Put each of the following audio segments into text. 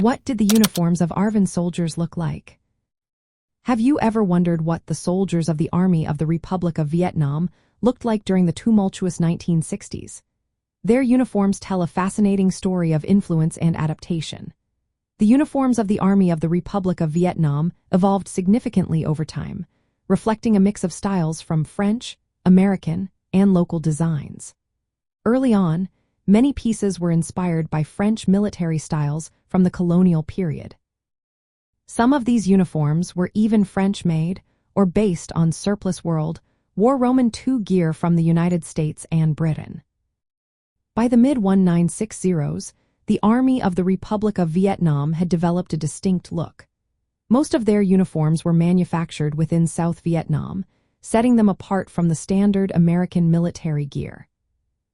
What did the uniforms of ARVN soldiers look like? Have you ever wondered what the soldiers of the Army of the Republic of Vietnam looked like during the tumultuous 1960s? Their uniforms tell a fascinating story of influence and adaptation. The uniforms of the Army of the Republic of Vietnam evolved significantly over time, reflecting a mix of styles from French, American, and local designs. Early on, many pieces were inspired by French military styles from the colonial period. Some of these uniforms were even French-made or based on surplus World War II gear from the United States and Britain. By the mid-1960s, the Army of the Republic of Vietnam had developed a distinct look. Most of their uniforms were manufactured within South Vietnam, setting them apart from the standard American military gear.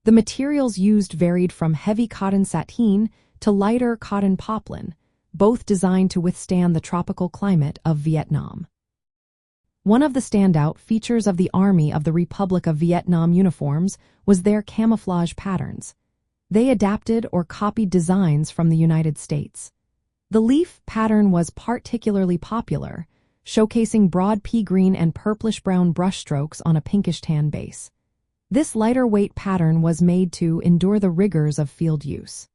The materials used varied from heavy cotton sateen to lighter cotton poplin, both designed to withstand the tropical climate of Vietnam. One of the standout features of the Army of the Republic of Vietnam uniforms was their camouflage patterns. They adapted or copied designs from the United States. The leaf pattern was particularly popular, showcasing broad pea green and purplish-brown brushstrokes on a pinkish-tan base. This lighter-weight pattern was made to endure the rigors of field use.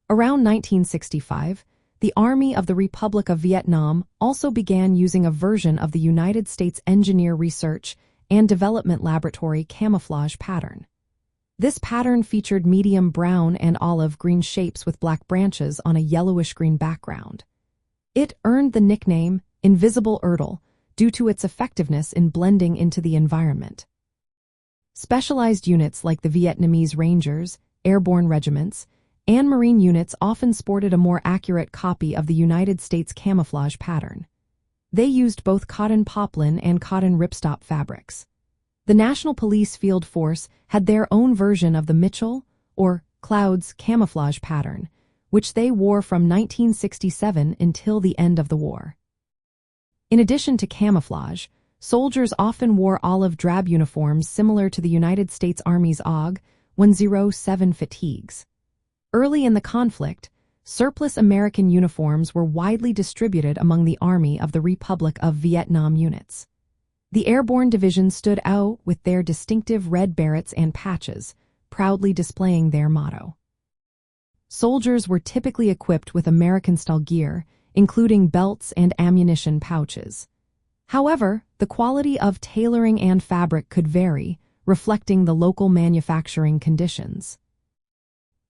Around 1965, the Army of the Republic of Vietnam also began using a version of the United States Engineer Research and Development Laboratory camouflage pattern. This pattern featured medium brown and olive green shapes with black branches on a yellowish-green background. It earned the nickname Invisible ERDL due to its effectiveness in blending into the environment. Specialized units like the Vietnamese Rangers, Airborne Regiments, and Marine units often sported a more accurate copy of the United States camouflage pattern. They used both cotton poplin and cotton ripstop fabrics. The National Police Field Force had their own version of the Mitchell, or Clouds, camouflage pattern, which they wore from 1967 until the end of the war. In addition to camouflage, soldiers often wore olive drab uniforms similar to the United States Army's AUG 107 fatigues. Early in the conflict, surplus American uniforms were widely distributed among the Army of the Republic of Vietnam units. The Airborne Division stood out with their distinctive red berets and patches, proudly displaying their motto. Soldiers were typically equipped with American-style gear, including belts and ammunition pouches. However, the quality of tailoring and fabric could vary, reflecting the local manufacturing conditions.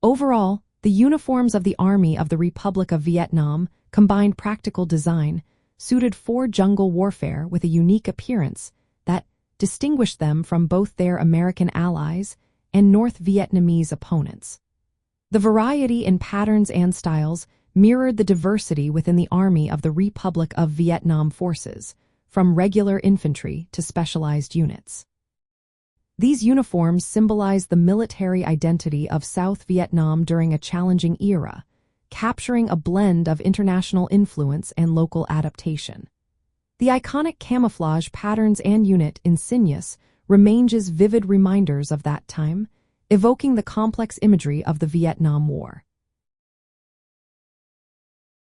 Overall, the uniforms of the Army of the Republic of Vietnam combined practical design, suited for jungle warfare with a unique appearance that distinguished them from both their American allies and North Vietnamese opponents. The variety in patterns and styles mirrored the diversity within the Army of the Republic of Vietnam forces, from regular infantry to specialized units. These uniforms symbolize the military identity of South Vietnam during a challenging era, capturing a blend of international influence and local adaptation. The iconic camouflage patterns and unit insignias remain as vivid reminders of that time, evoking the complex imagery of the Vietnam War.